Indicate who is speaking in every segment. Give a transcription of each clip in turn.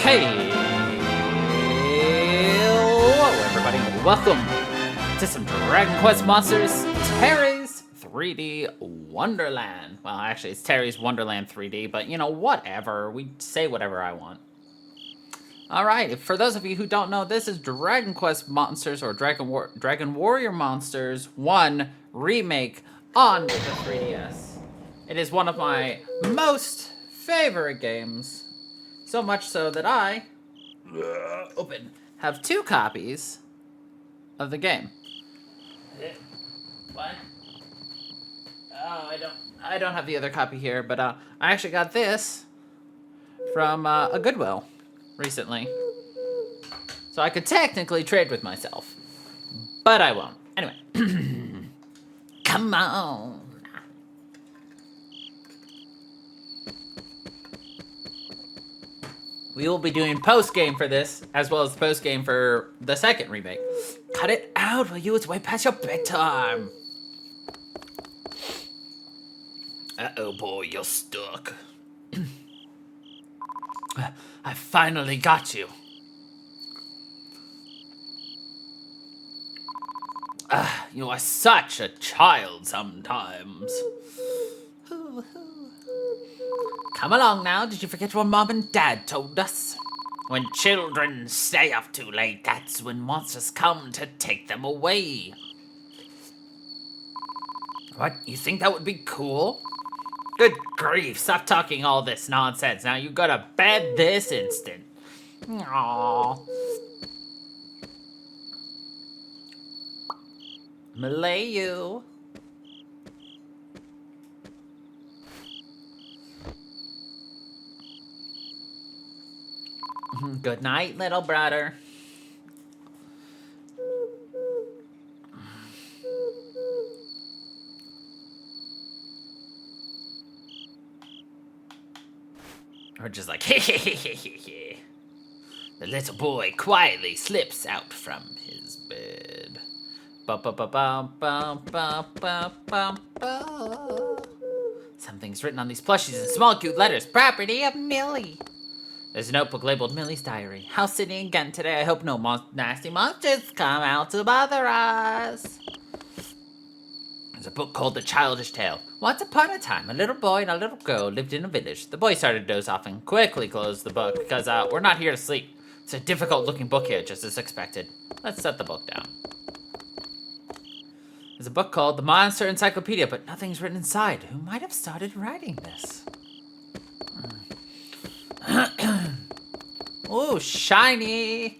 Speaker 1: Hey, hello everybody, welcome to some Dragon Quest Monsters Terry's 3D Wonderland. Well, actually, it's Terry's Wonderland 3D, but you know, whatever. We say whatever I want. Alright, for those of you who don't know, this is Dragon Quest Monsters, or Dragon Warrior Monsters 1 Remake on the 3DS. It is one of my most favorite games. So much so that I have 2 copies of the game. What? Oh, I don't have the other copy here, but I actually got this from a Goodwill recently. So I could technically trade with myself, but I won't. Anyway, come on. We will be doing post-game for this, as well as post-game for the second remake. Cut it out, will you? It's way past your bedtime. Uh-oh, boy, you're stuck. I finally got you. You are such a child sometimes. Come along now, did you forget what Mom and Dad told us? When children stay up too late, that's when monsters come to take them away. What, you think that would be cool? Good grief, stop talking all this nonsense. Now you go to bed this instant. Aww. Malayu. Good night, little brother. Or just like, the little boy quietly slips out from his bed. Something's written on these plushies in small cute letters. Property of Millie. There's a notebook labeled Millie's Diary. House sitting again today. I hope no nasty monsters come out to bother us. There's a book called The Childish Tale. Once upon a time, a little boy and a little girl lived in a village. The boy started to doze off and quickly closed the book because we're not here to sleep. It's a difficult-looking book here, just as expected. Let's set the book down. There's a book called The Monster Encyclopedia, but nothing's written inside. Who might have started writing this? Oh, shiny!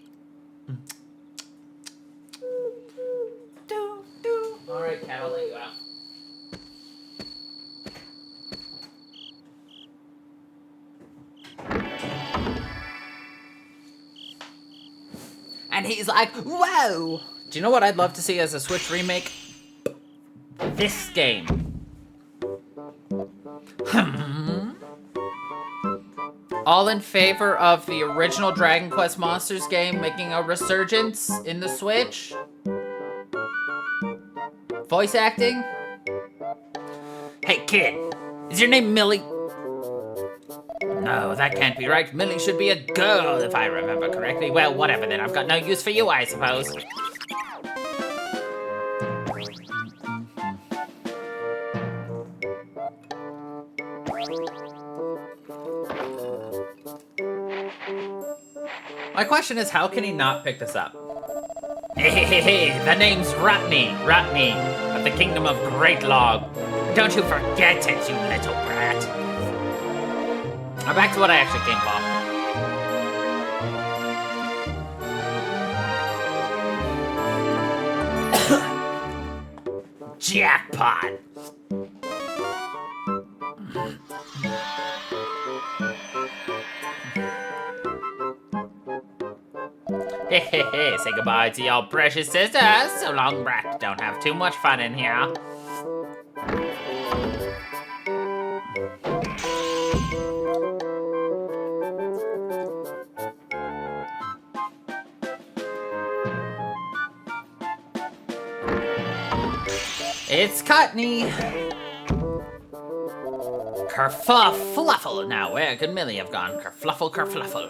Speaker 1: Alright, cat, I'll let you out. And he's like, whoa! Do you know what I'd love to see as a Switch remake? This game. All in favor of the original Dragon Quest Monsters game making a resurgence in the Switch? Voice acting? Hey kid, is your name Millie? No, that can't be right. Millie should be a girl if I remember correctly. Well, whatever then. I've got no use for you, I suppose. My question is, how can he not pick this up? Hey, the name's Rotney of the Kingdom of Great Log. Don't you forget it, you little brat. Now back to what I actually came for. Jackpot! Hey, say goodbye to your precious sisters. So long, brat. Don't have too much fun in here. It's Courtney. Kerfluffle. Now, where could Millie have gone? Kerfluffle, kerfluffle.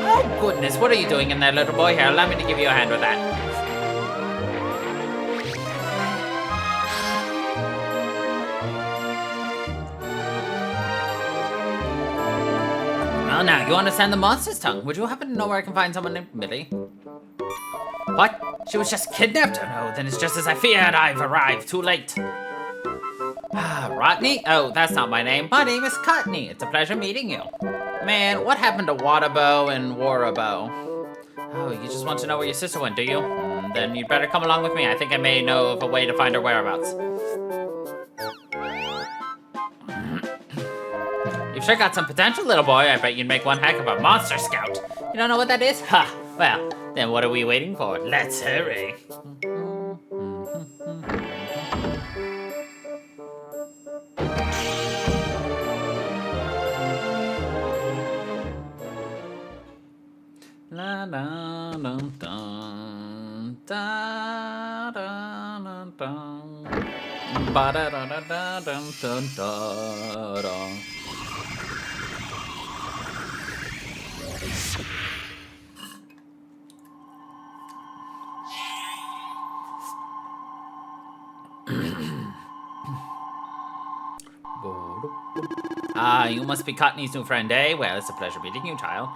Speaker 1: Oh, goodness. What are you doing in there, little boy? Here, allow me to give you a hand with that. Well, now, you understand the monster's tongue. Would you happen to know where I can find someone named Millie? What? She was just kidnapped? Oh no, then it's just as I feared. I've arrived too late. Rodney? Oh, that's not my name. My name is Cottney. It's a pleasure meeting you. Man, what happened to Waterbow and Warabo? Oh, you just want to know where your sister went, do you? Then you'd better come along with me. I think I may know of a way to find her whereabouts. You've sure got some potential, little boy. I bet you'd make one heck of a monster scout. You don't know what that is? Ha! Well, then what are we waiting for? Let's hurry. La da dum dum da da dum dum ba da da da da dum dum da da. Ah, you must be Cottney's new friend, eh? Well, it's a pleasure meeting you, child.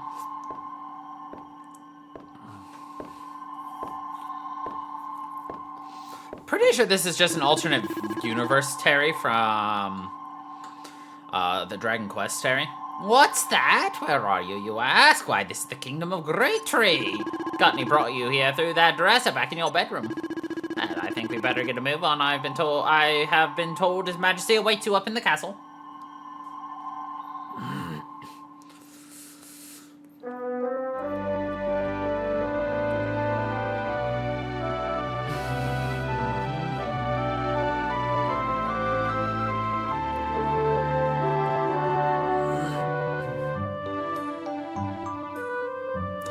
Speaker 1: Pretty sure this is just an alternate universe Terry from the Dragon Quest Terry. What's that? Where are you, you ask? Why, this is the Kingdom of Great Tree. Cottney brought you here through that dresser back in your bedroom. And I think we better get a move on. I have been told His Majesty awaits you up in the castle.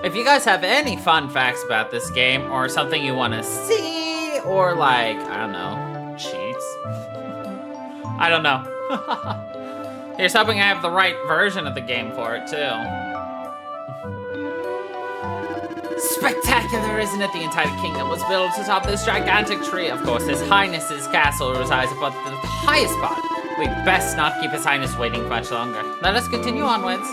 Speaker 1: If you guys have any fun facts about this game, or something you want to see, or like, I don't know, cheats? I don't know. Here's hoping I have the right version of the game for it, too. Spectacular, isn't it? The entire kingdom was built atop this gigantic tree. Of course, His Highness's castle resides above the highest spot. We'd best not keep His Highness waiting much longer. Let us continue onwards.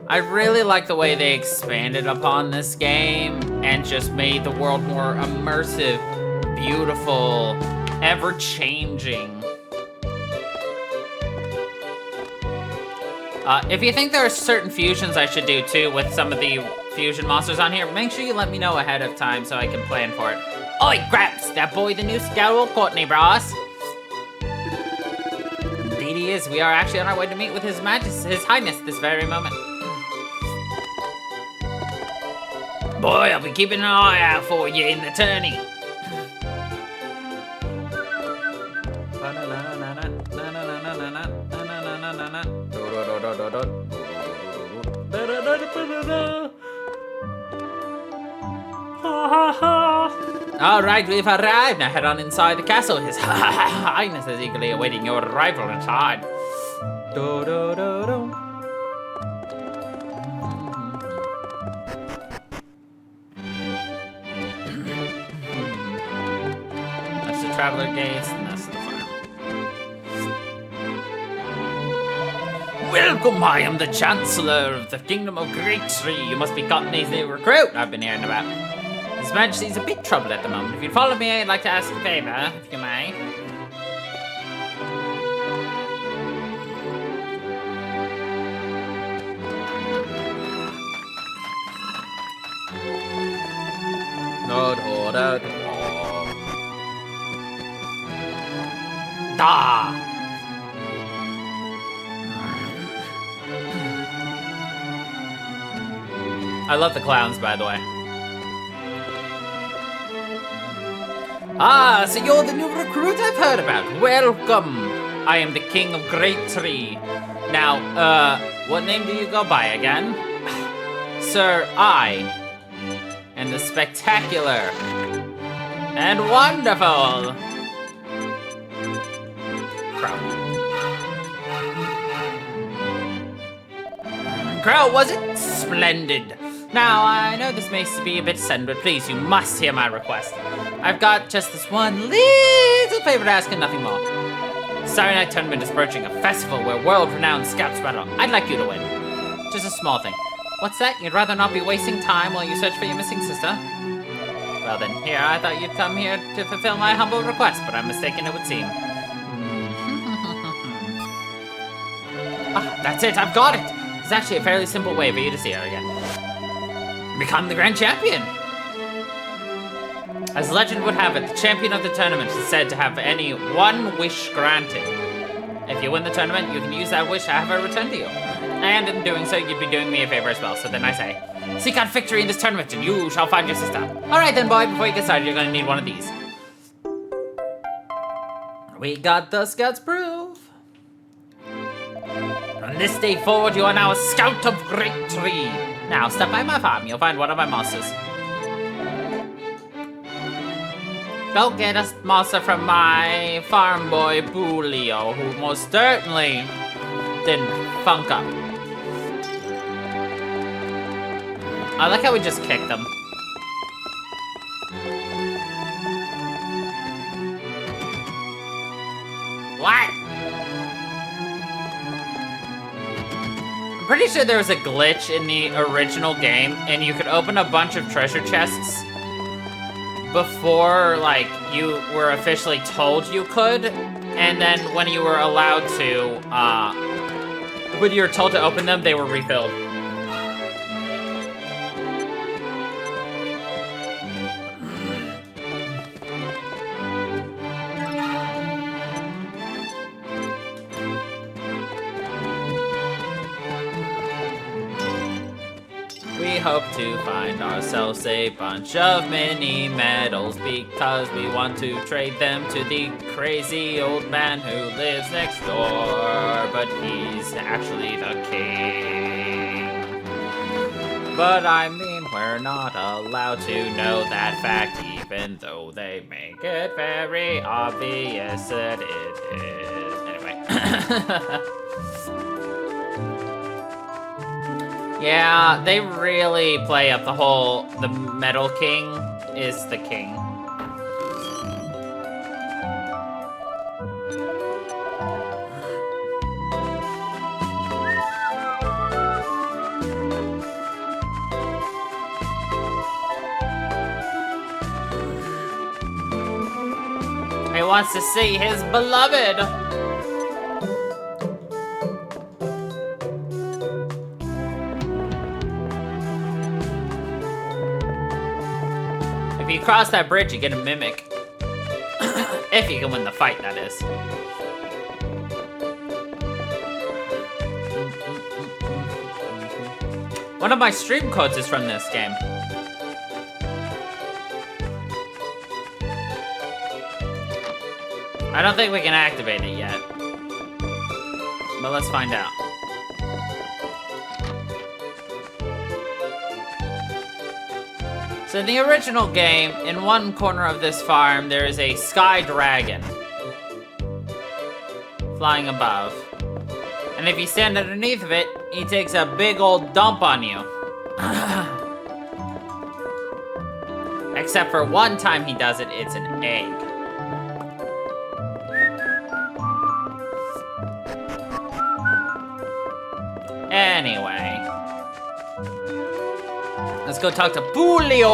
Speaker 1: I really like the way they expanded upon this game and just made the world more immersive, beautiful, ever-changing. If you think there are certain fusions I should do too with some of the fusion monsters on here, make sure you let me know ahead of time so I can plan for it. Oi, Graps! That boy the new scout will Courtney, bros? Indeed he is. We are actually on our way to meet with His Highness this very moment. Boy, I'll be keeping an eye out for you in the tourney. All right, we've arrived. Now head on inside the castle. His Highness is eagerly awaiting your arrival inside. Do do do do. Traveler gates, and that's the farm. Welcome, I am the Chancellor of the Kingdom of Great Tree. You must be Cottney's new recruit I've been hearing about. His Majesty's in big trouble at the moment. If you'd follow me, I'd like to ask a favor, if you may. Da! I love the clowns, by the way. Ah, so you're the new recruit I've heard about. Welcome. I am the King of Great Tree. Now, what name do you go by again? Sir, I. And and the spectacular and wonderful Crow. Crow, was it splendid? Now, I know this may be a bit sudden, but please, you must hear my request. I've got just this one little favor to ask and nothing more. Starry Night Tournament is approaching, a festival where world-renowned scouts battle. I'd like you to win. Just a small thing. What's that? You'd rather not be wasting time while you search for your missing sister? Well then, here, I thought you'd come here to fulfill my humble request, but I'm mistaken, it would seem. Ah, that's it, I've got it! It's actually a fairly simple way for you to see her again. Become the grand champion! As legend would have it, the champion of the tournament is said to have any one wish granted. If you win the tournament, you can use that wish to have her returned to you. And in doing so, you'd be doing me a favor as well. So then I say, seek out victory in this tournament and you shall find your sister. Alright then, boy, before you get started, you're gonna need one of these. We got the Scout's proof. From this day forward, you are now a Scout of Great Tree. Now, step by my farm, you'll find one of my monsters. Go get a monster from my farm boy, Boolio, who most certainly didn't funk up. I like how we just kicked them. What? I'm pretty sure there was a glitch in the original game, and you could open a bunch of treasure chests before, like, you were officially told you could, and then when you were allowed to, when you were told to open them, they were refilled. We hope to find ourselves a bunch of mini medals because we want to trade them to the crazy old man who lives next door, but he's actually the king. But I mean, we're not allowed to know that fact, even though they make it very obvious that it is. Anyway. Yeah, they really play up the whole, the Metal King is the king. He wants to see his beloved. If you cross that bridge, you get a mimic. If you can win the fight, that is. One of my stream codes is from this game. I don't think we can activate it yet. But let's find out. So in the original game, in one corner of this farm, there is a sky dragon flying above. And if you stand underneath of it, he takes a big old dump on you. Except for one time he does it, it's an egg. Anyway. Let's go talk to Boolio!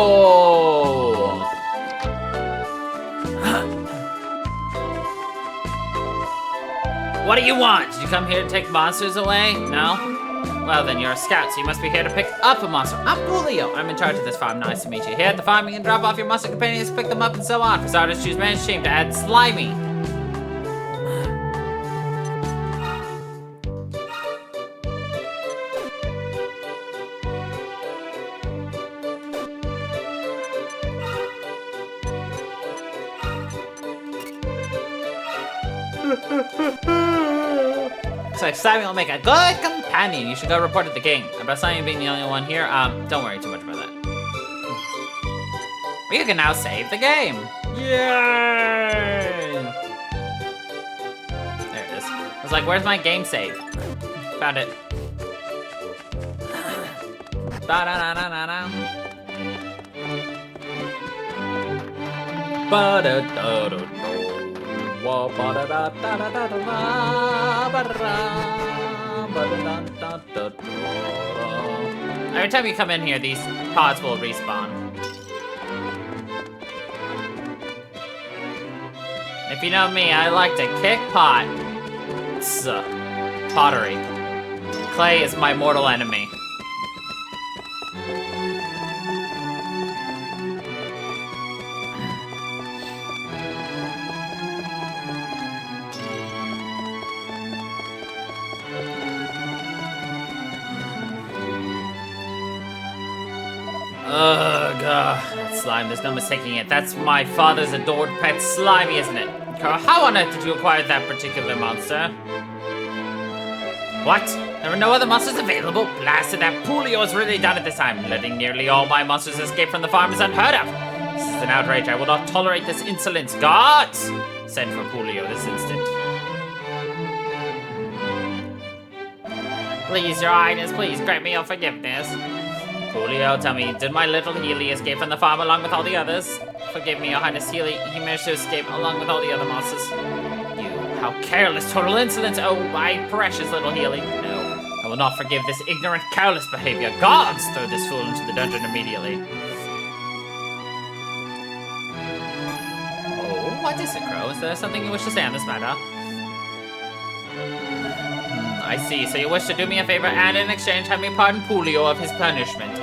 Speaker 1: What do you want? Did you come here to take monsters away? No? Well then, you're a scout, so you must be here to pick up a monster. I'm Boolio. I'm in charge of this farm. Nice to meet you. Here at the farm, you can drop off your monster companions, pick them up, and so on. For starters, choose man's team to add Slimy. Looks like Slimy will make a good companion. You should go report to the king. About Slimy being the only one here, don't worry too much about that. We can now save the game. Yay! There it is. I was like, where's my game save? Found it. Ba-da-da-da-da-da. Every time you come in here, these pods will respawn. If you know me, I like to kick pot. It's pottery. Clay is my mortal enemy. Ugh, that slime, there's no mistaking it. That's my father's adored pet Slimy, isn't it? Carl, how on earth did you acquire that particular monster? What? There were no other monsters available? Blasted, that Pulio is really done at this time. Letting nearly all my monsters escape from the farm is unheard of. This is an outrage. I will not tolerate this insolence. Gods! Send for Pulio this instant. Please, your highness, please grant me your forgiveness. Pulio, tell me, did my little Healy escape from the farm along with all the others? Forgive me, your highness, Healy. He managed to escape along with all the other monsters. You, how careless, total insolence. Oh, my precious little Healy. No, I will not forgive this ignorant, careless behavior. Gods, throw this fool into the dungeon immediately. Oh, what is it, Crow? Is there something you wish to say on this matter? I see. So you wish to do me a favor and in exchange have me pardon Pulio of his punishment.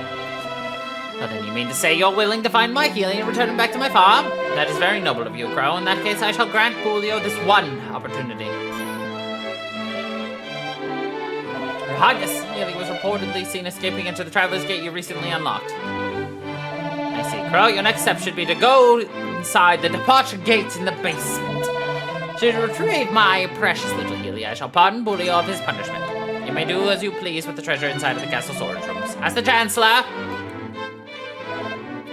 Speaker 1: Well, then you mean to say you're willing to find my Healy and return him back to my farm? That is very noble of you, Crow. In that case, I shall grant Pulio this one opportunity. Your Highness, Healy was reportedly seen escaping into the Traveler's Gate you recently unlocked. I see, Crow. Your next step should be to go inside the departure gate in the basement. To retrieve my precious little Healy, I shall pardon Pulio of his punishment. You may do as you please with the treasure inside of the castle storage rooms. As the Chancellor...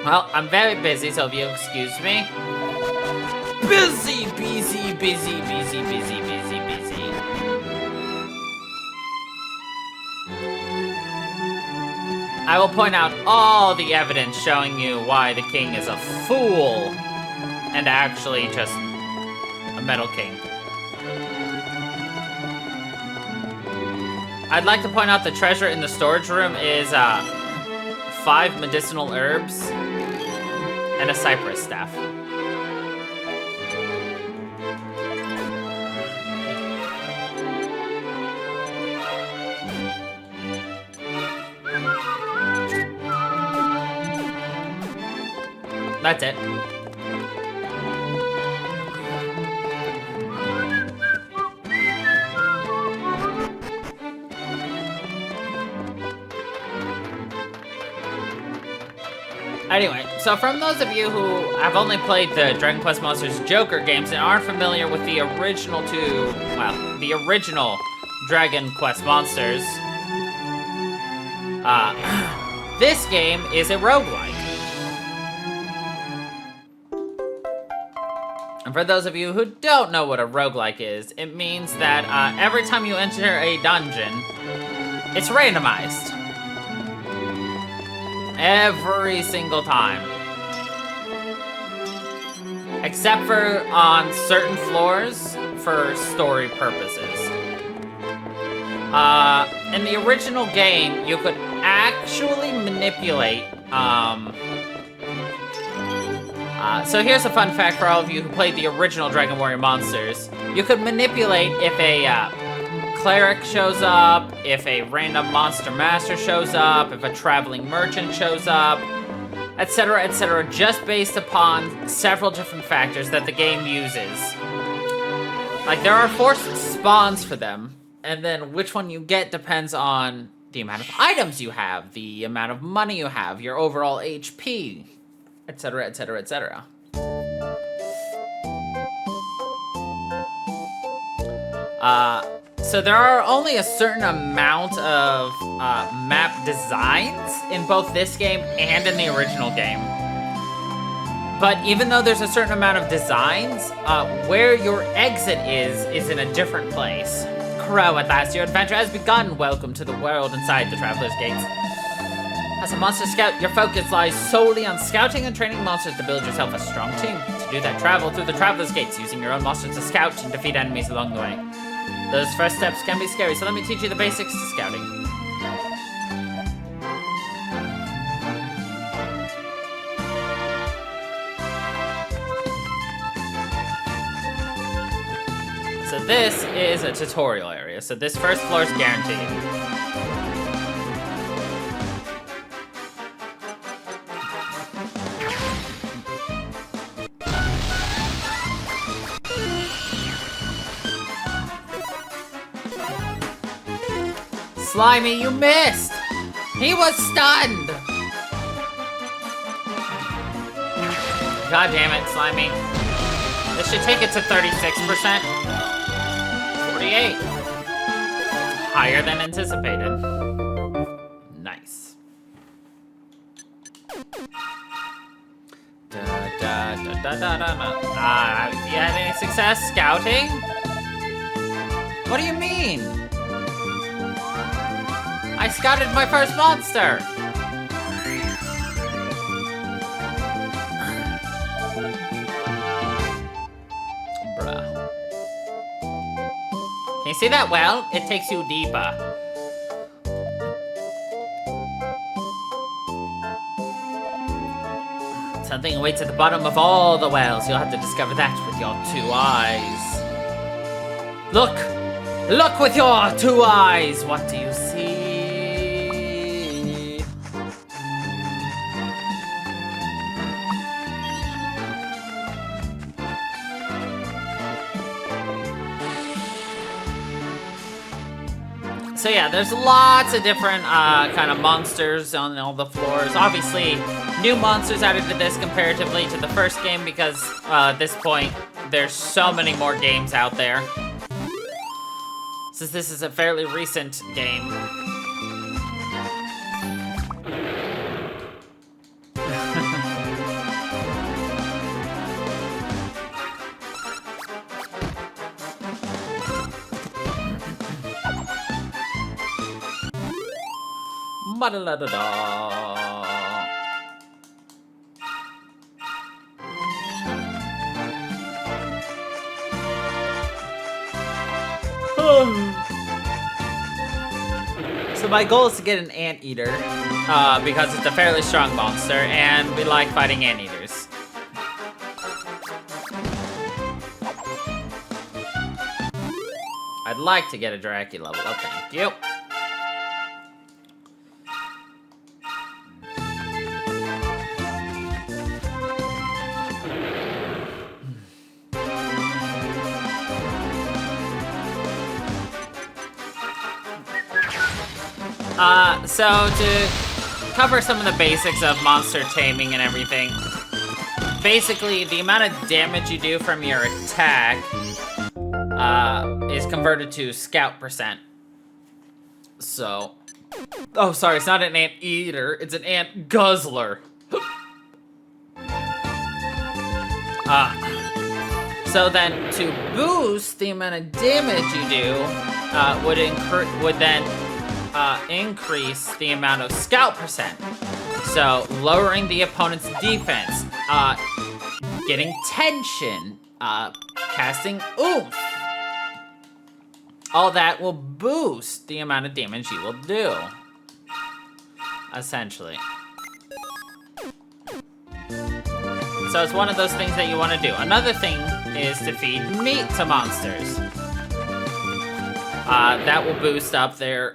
Speaker 1: Well, I'm very busy, so if you excuse me. Busy. I will point out all the evidence showing you why the king is a fool and actually just a metal king. I'd like to point out the treasure in the storage room is 5 medicinal herbs and a cypress staff. That's it. Anyway, so from those of you who have only played the Dragon Quest Monsters Joker games and aren't familiar with the original the original Dragon Quest Monsters, this game is a roguelike. And for those of you who don't know what a roguelike is, it means that every time you enter a dungeon, it's randomized. Every single time. Except for on certain floors for story purposes. In the original game, you could actually manipulate, so here's a fun fact for all of you who played the original Dragon Warrior Monsters. You could manipulate if a cleric shows up, if a random monster master shows up, if a traveling merchant shows up, etc., just based upon several different factors that the game uses. Like, there are 4 spawns for them, and then which one you get depends on the amount of items you have, the amount of money you have, your overall HP, etc., etc. So there are only a certain amount of map designs in both this game and in the original game. But even though there's a certain amount of designs, where your exit is in a different place. Crow, at last, your adventure has begun. Welcome to the world inside the Traveler's Gates. As a monster scout, your focus lies solely on scouting and training monsters to build yourself a strong team. To do that, travel through the Traveler's Gates, using your own monsters to scout and defeat enemies along the way. Those first steps can be scary, so let me teach you the basics to scouting. So this is a tutorial area, so this first floor is guaranteed. Slimy, you missed! He was stunned! God damn it, Slimy. This should take it to 36%. 48. Higher than anticipated. Nice. You had any success scouting? What do you mean? I scouted my first monster! Bruh. Can you see that well? It takes you deeper. Something awaits at the bottom of all the wells. You'll have to discover that with your 2 eyes. Look! Look with your 2 eyes! What do you see? So yeah, there's lots of different kind of monsters on all the floors. Obviously, new monsters added to this comparatively to the first game because at this point, there's so many more games out there. Since this is a fairly recent game. Ba-da-da-da-da. So my goal is to get an anteater, because it's a fairly strong monster, and we like fighting anteaters. I'd like to get a Dracula level up, thank you. So to cover some of the basics of monster taming and everything, basically the amount of damage you do from your attack is converted to scout percent. So, oh sorry, it's not an ant eater, it's an ant guzzler. So then to boost the amount of damage you do would then increase the amount of scout percent. So lowering the opponent's defense, getting tension, casting oomph. All that will boost the amount of damage you will do. Essentially. So it's one of those things that you want to do. Another thing is to feed meat to monsters. That will boost up their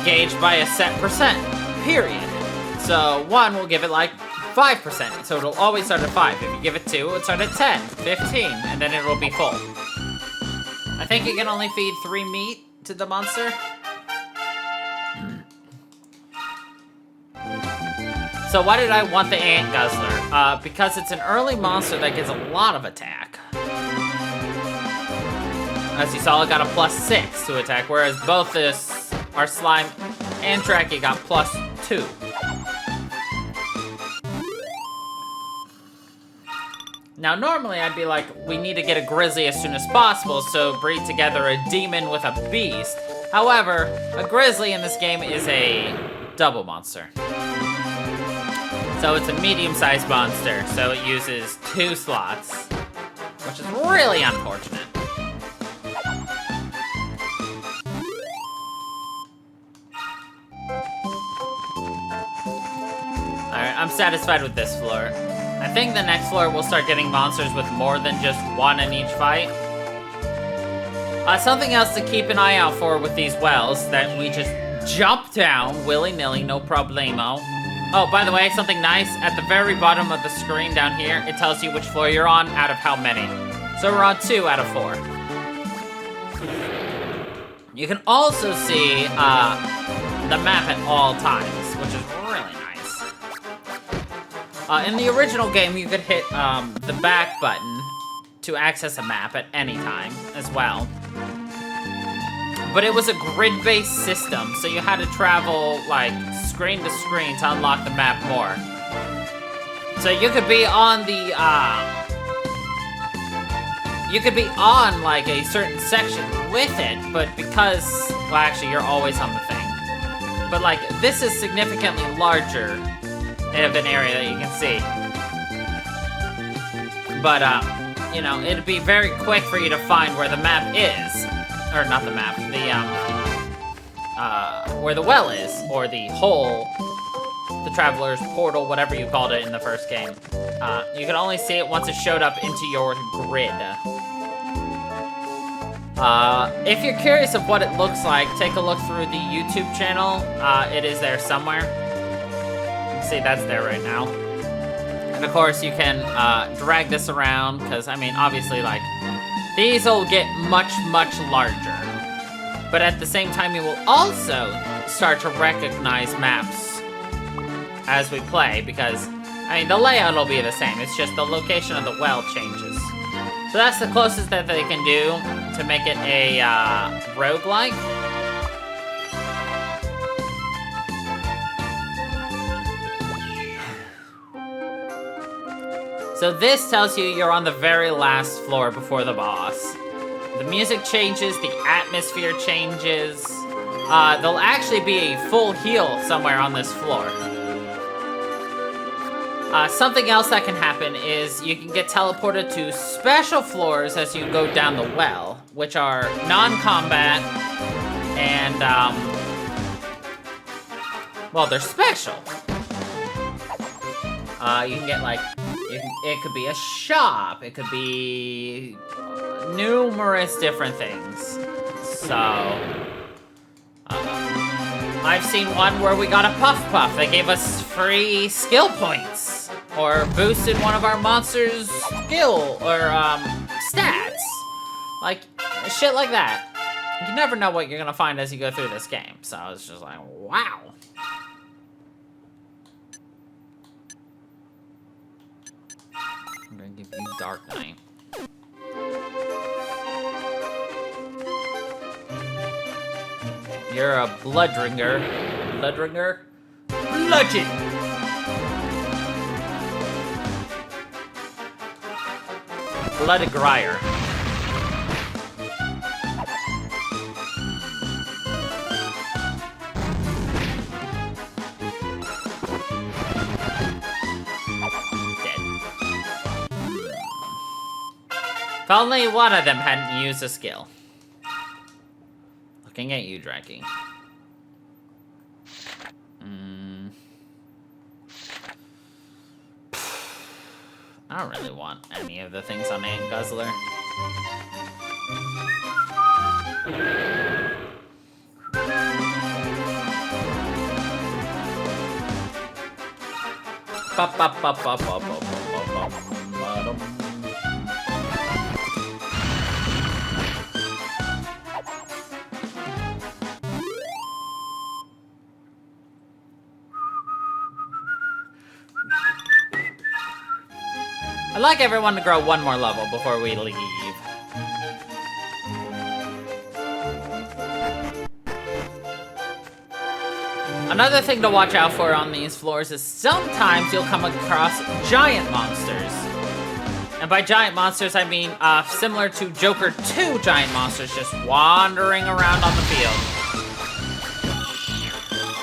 Speaker 1: gauge by a set percent, period. So 1 will give it like 5%, so it'll always start at 5. If you give it 2, it'll start at 10, 15, and then it'll be full. I think you can only feed 3 meat to the monster. So why did I want the Ant Guzzler? Because it's an early monster that gets a lot of attack. As you saw, it got a +6 to attack, whereas both our Slime and Draki got +2. Now, normally I'd be like, we need to get a grizzly as soon as possible, so breed together a demon with a beast. However, a grizzly in this game is a double monster. So it's a medium-sized monster, so it uses 2 slots, which is really unfortunate. Alright, I'm satisfied with this floor. I think the next floor we'll start getting monsters with more than just 1 in each fight. Something else to keep an eye out for with these wells that we just jump down willy-nilly, no problemo. Oh, by the way, something nice, at the very bottom of the screen down here, it tells you which floor you're on out of how many. So we're on 2 out of 4. You can also see the map at all times, which is really nice. In the original game, you could hit the back button to access a map at any time as well. But it was a grid-based system, so you had to travel, like, screen to screen to unlock the map more. So you could be on the, you could be on, like, a certain section with it, but because, well, actually, you're always on the thing. But, like, this is significantly larger of an area that you can see. But, you know, it'd be very quick for you to find where the map is. Or not the map, where the well is, or the hole, the Traveler's Portal, whatever you called it in the first game. You can only see it once it showed up into your grid. If you're curious of what it looks like, take a look through the YouTube channel. It is there somewhere. You can see that's there right now. And of course, you can drag this around, because, I mean, obviously, like, these will get much, much larger. But at the same time, you will also start to recognize maps as we play, because, I mean, the layout will be the same. It's just the location of the well changes. So that's the closest that they can do to make it a roguelike. So this tells you you're on the very last floor before the boss. The music changes, the atmosphere changes. There'll actually be a full heal somewhere on this floor. Something else that can happen is you can get teleported to special floors as you go down the well, which are non-combat and, well, they're special. You can get, like, it could be a shop, it could be numerous different things. So, I've seen one where we got a Puff Puff that gave us free skill points, or boosted one of our monsters' skill, or, stats. Like, shit like that. You never know what you're gonna find as you go through this game, so I was just like, wow. I'm gonna give you Dark Knight. You're a Bloodringer. Bloodringer? Bludgeon! Bloodgrier. If only one of them hadn't used a skill. Looking at you, Draki. I don't really want any of the things on Ant Guzzler. I'd like everyone to grow one more level before we leave. Another thing to watch out for on these floors is sometimes you'll come across giant monsters. And by giant monsters, I mean similar to Joker 2 giant monsters just wandering around on the field.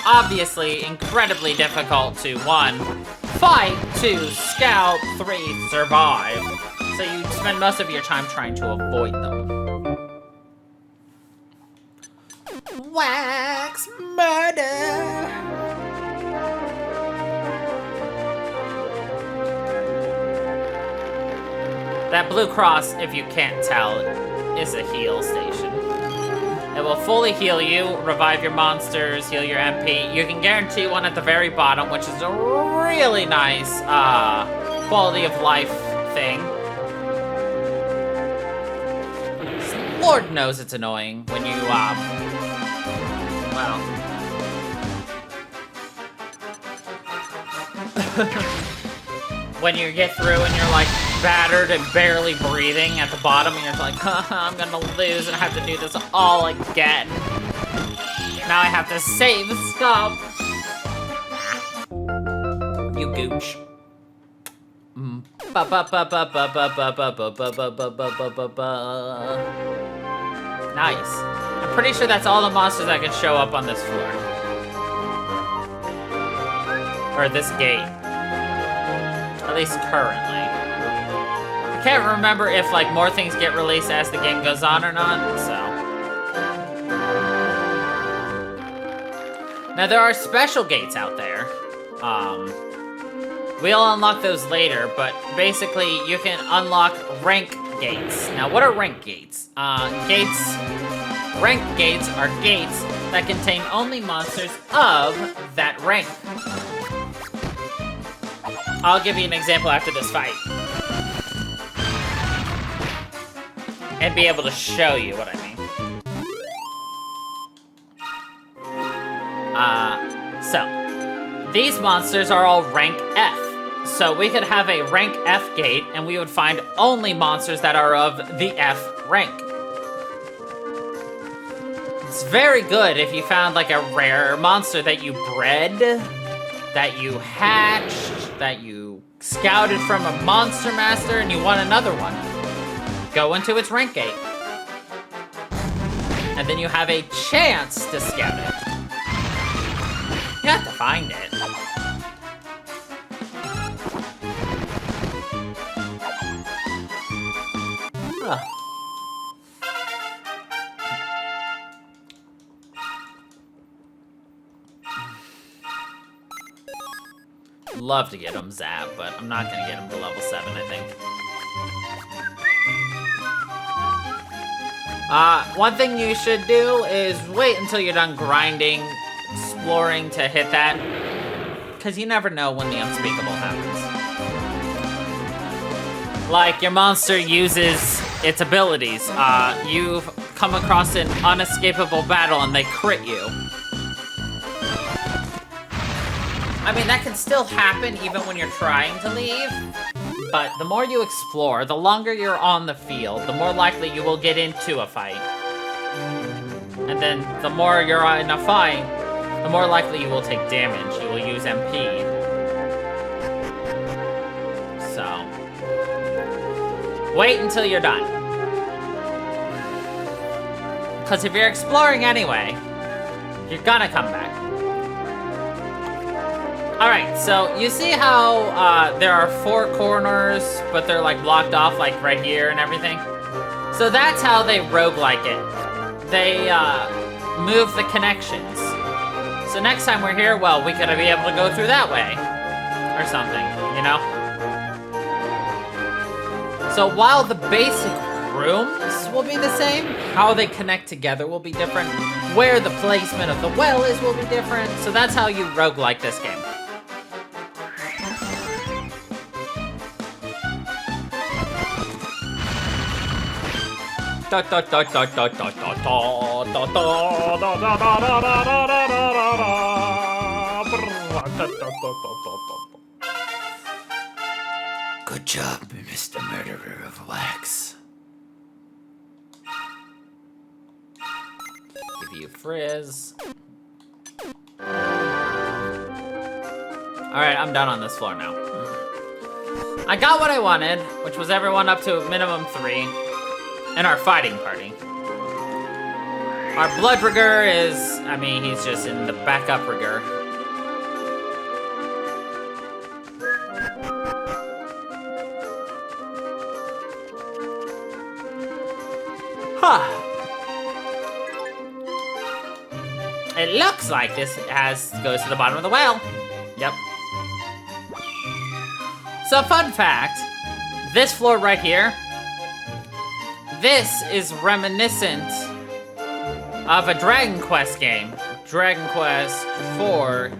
Speaker 1: Obviously, incredibly difficult to 1, fight, 2, scout, 3, survive. So you spend most of your time trying to avoid them. Wax murder! That blue cross, if you can't tell, is a heal station. It will fully heal you, revive your monsters, heal your MP. You can guarantee one at the very bottom, which is a really nice quality of life thing. Lord knows it's annoying when you, well... when you get through and you're like battered and barely breathing at the bottom, and you're like, I'm gonna lose and I have to do this all again. Now I have to save stuff. You gooch. Nice. I'm pretty sure that's all the monsters that can show up on this floor. Or this gate. At least currently. I can't remember if like more things get released as the game goes on or not, so. Now there are special gates out there. We'll unlock those later, but basically you can unlock rank gates. Now what are rank gates? Rank gates are gates that contain only monsters of that rank. I'll give you an example after this fight. And be able to show you what I mean. So, these monsters are all rank F. So we could have a rank F gate, and we would find only monsters that are of the F rank. It's very good if you found like a rare monster that you bred, that you hatched, that you scouted from a monster master, and you want another one. Go into its rank gate. And then you have a chance to scout it. You have to find it. Huh. Love to get him Zap, but I'm not gonna get him to level 7, I think. One thing you should do is wait until you're done grinding, exploring to hit that, because you never know when the unspeakable happens. Like, your monster uses its abilities. You've come across an unescapable battle and they crit you. I mean, that can still happen even when you're trying to leave, but the more you explore, the longer you're on the field, the more likely you will get into a fight. And then the more you're in a fight, the more likely you will take damage. You will use MP. So, wait until you're done. Because if you're exploring anyway, you're gonna come back. Alright, so you see how there are 4 corners, but they're like blocked off like right here and everything? So that's how they roguelike it. They move the connections. So next time we're here, well, we could be able to go through that way. Or something, you know? So while the basic rooms will be the same, how they connect together will be different. Where the placement of the well is will be different. So that's how you roguelike this game. Good job, Mr. Murderer of Wax. Give you frizz. Alright, I'm done on this floor now. I got what I wanted, which was everyone up to minimum 3 in our fighting party. Our blood rigger is, I mean, he's just in the backup rigger. Huh. It looks like this goes to the bottom of the well. Yep. So, fun fact, this floor right here, this is reminiscent of a Dragon Quest game. Dragon Quest 4.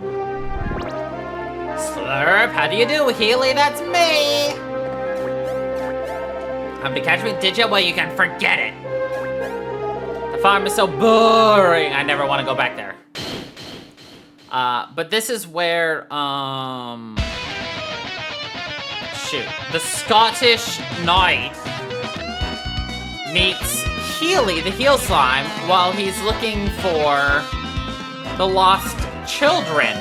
Speaker 1: Slurp, how do you do, Healy? That's me! Come to catch me, did you? Well, you can forget it. The farm is so boring, I never want to go back there. But this is where, shoot. The Scottish Knight meets Healy, the Heel Slime, while he's looking for the lost children.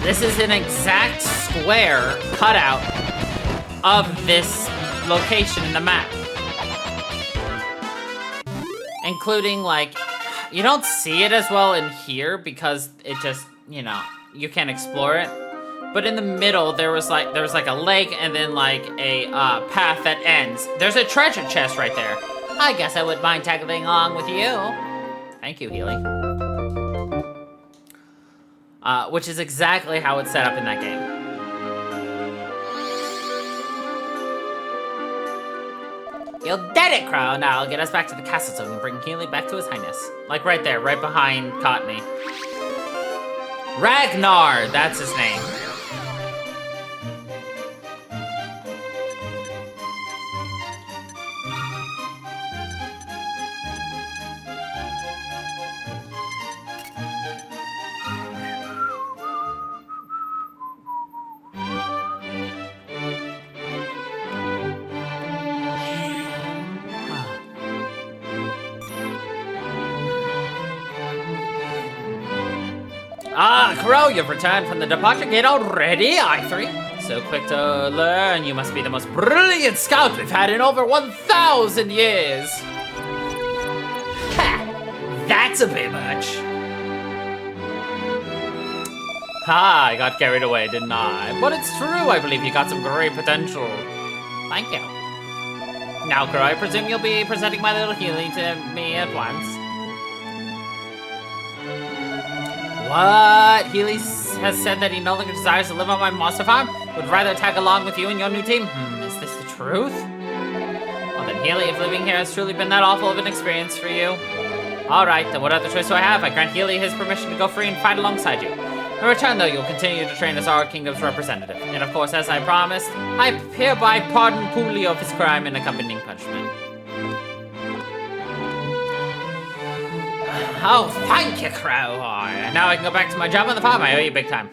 Speaker 1: This is an exact square cutout of this location in the map. Including, like, you don't see it as well in here because it just, you know, you can't explore it. But in the middle, there was like a lake and then like a path that ends. There's a treasure chest right there. I guess I wouldn't mind tagging along with you. Thank you, Healy. Which is exactly how it's set up in that game. You did it, Crow. Now I'll get us back to the castle so we can bring Healy back to his highness. Like right there, right behind Cottony. Ragnar, that's his name. Ah, Crow, you've returned from the departure gate already, I3. So quick to learn, you must be the most brilliant scout we've had in over 1,000 years. Ha! That's a bit much. Ha, I got carried away, didn't I? But it's true, I believe you got some great potential. Thank you. Now, Crow, I presume you'll be presenting my little Healy to me at once. What? Healy has said that he no longer desires to live on my monster farm? Would rather tag along with you and your new team? Is this the truth? Well then, Healy, if living here has truly been that awful of an experience for you. Alright, then what other choice do I have? I grant Healy his permission to go free and fight alongside you. In return, though, you'll continue to train as our kingdom's representative. And of course, as I promised, I hereby pardon Pooley of his crime and accompanying punishment. Oh, thank you, Crow. Oh, now I can go back to my job on the farm. I owe you big time.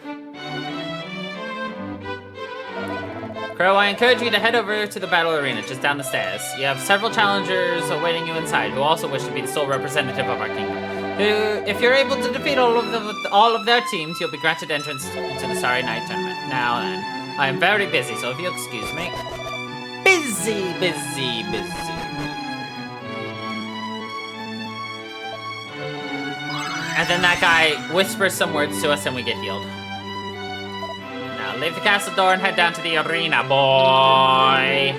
Speaker 1: Crow, I encourage you to head over to the battle arena just down the stairs. You have several challengers awaiting you inside who also wish to be the sole representative of our kingdom. If you're able to defeat all of their teams, you'll be granted entrance to the Starry Night tournament. Now then, I am very busy, so if you'll excuse me. Busy. And then that guy whispers some words to us and we get healed. Now leave the castle door and head down to the arena, boy.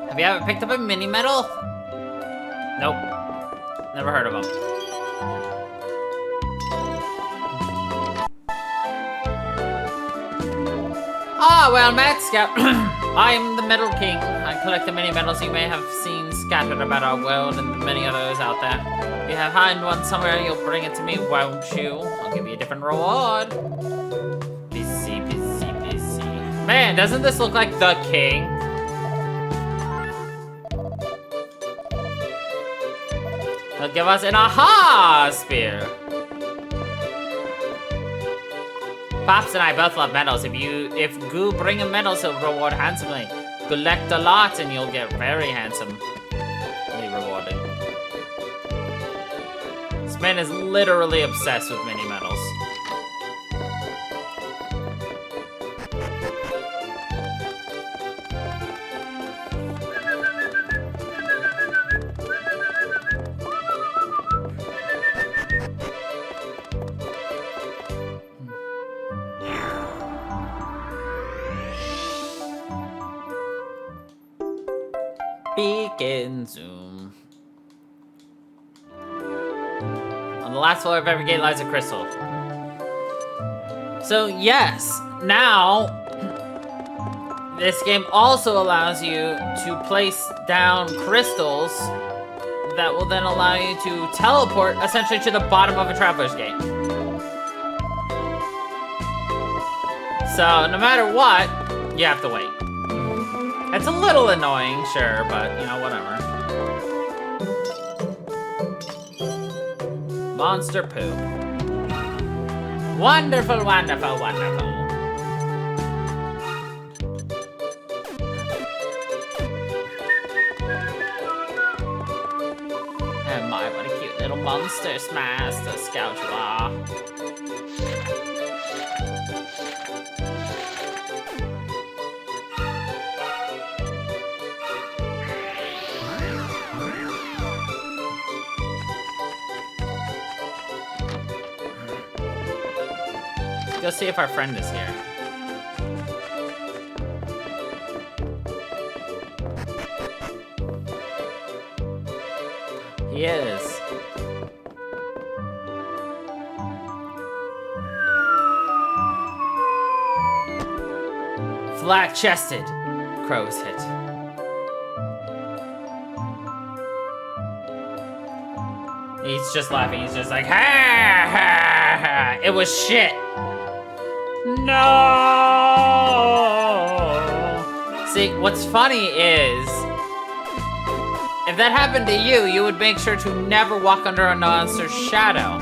Speaker 1: Have you ever picked up a mini medal? Nope. Never heard of them. Ah, well met, Scout. I'm the Medal King. I collect the many medals you may have seen scattered about our world and the many others out there. If you have found one somewhere, you'll bring it to me, won't you? I'll give you a different reward. Busy, busy, busy. Man, doesn't this look like the king? He'll give us an aha spear. Pops and I both love medals. If Goo bring him medals, he'll reward handsomely. Collect a lot and you'll get very handsomely rewarded. This man is literally obsessed with mini medals. Beacon zoom. On the last floor of every gate lies a crystal. So yes, now this game also allows you to place down crystals that will then allow you to teleport essentially to the bottom of a traveler's gate. So no matter what, you have to wait. It's a little annoying, sure, but, you know, whatever. Monster poop. Wonderful, wonderful, wonderful. Oh my, what a cute little monster smash the scout you are. Go see if our friend is here. He is. Flat-chested. Crow's hit. He's just laughing. He's just like, ha ha ha. It was shit. No! See, what's funny is, if that happened to you, you would make sure to never walk under a monster's shadow.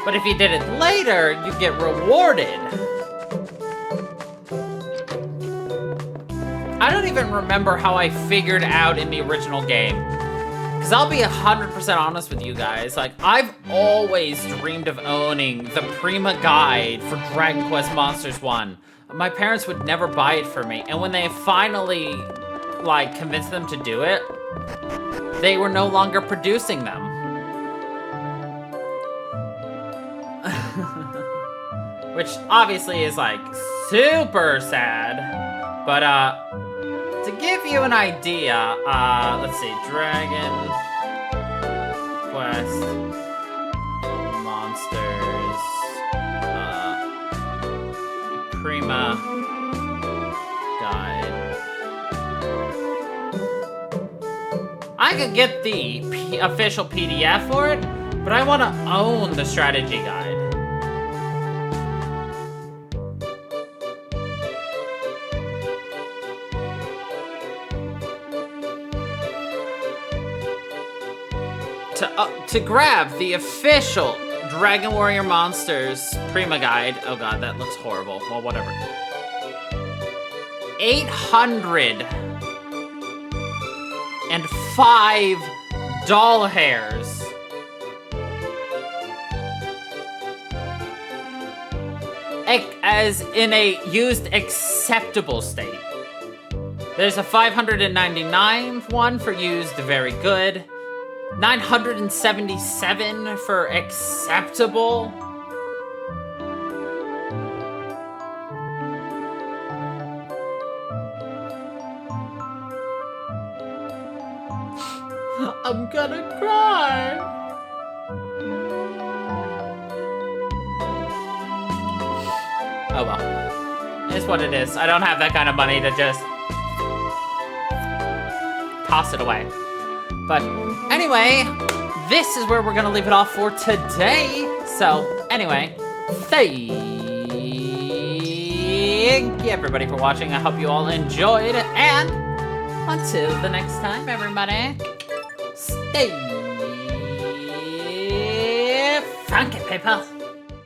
Speaker 1: But if you did it later, you'd get rewarded. I don't even remember how I figured out in the original game. Because I'll be 100% honest with you guys, like, I've always dreamed of owning the Prima Guide for Dragon Quest Monsters 1. My parents would never buy it for me, and when they finally, like, convinced them to do it, they were no longer producing them. Which obviously is, like, super sad. But, to give you an idea, let's see, Dragon Quest Monsters, Prima Guide. I could get the official PDF for it, but I want to own the strategy guide. To grab the official Dragon Warrior Monsters Prima Guide. Oh god, that looks horrible. Well, whatever. 805 doll hairs. As in a used acceptable state. There's a 599 one for used very good. 977 for acceptable. I'm gonna cry. Oh well. It's what it is. I don't have that kind of money to just toss it away. But anyway, this is where we're gonna leave it off for today. So anyway, thank you everybody for watching. I hope you all enjoyed, and until the next time, everybody, stay funky, people.